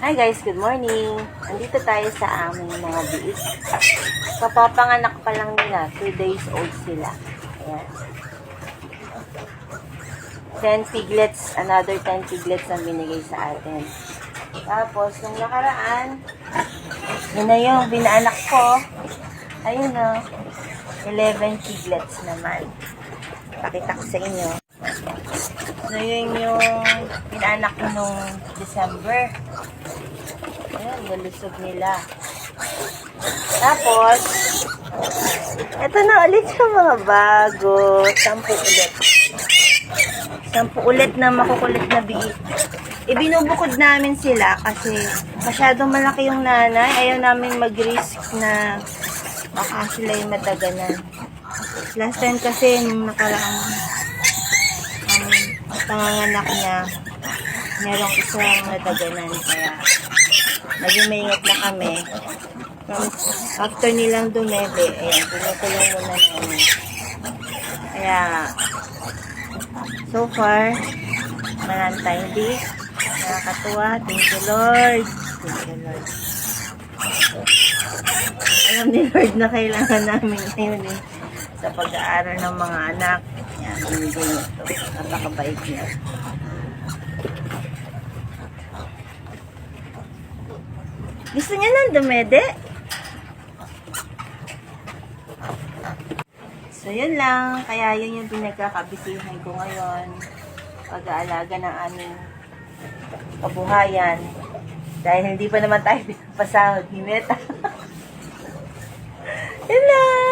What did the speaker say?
Hi guys, good morning. Andito tayo sa aming mga biik. Kapapanganak pa lang nila, 2 days old sila. Ayan. 10 piglets, another 10 piglets ang binigay sa atin. Tapos, nung nakaraan, yun na yung binaanak ko. Ayun o, 11 piglets naman. Pakita ko sa inyo. So, yun yung pinaanak ko nung December. Ayan, nalusog nila. Tapos, eto na ulit yung mga bago. 10 ulit. 10 ulit na makukulit na biik. Ibinubukod namin sila kasi masyadong malaki yung nanay. Ayaw namin mag-risk na baka sila yung mataganan. Last time kasi, nung nakaraang panganganak niya, merong isang nataganan. Kaya, naging maingat na kami. After nilang dumebe, ayan, pinutulong muna namin. Kaya, so far, marami tayong beef. Nakakatuwa. Thank you, Lord. Thank you, Lord. Alam ni Lord na kailangan namin ngayon sa pag-aaral ng mga anak. Yan, binigay niya ito. Napakabait niya. Gusto niya nang dumede? So, yun lang. Kaya yun yung pinagkakabisihan ko ngayon. Pag-aalaga ng aming kabuhayan. Dahil hindi pa naman tayo pinapasahod ni Meta. Yun lang.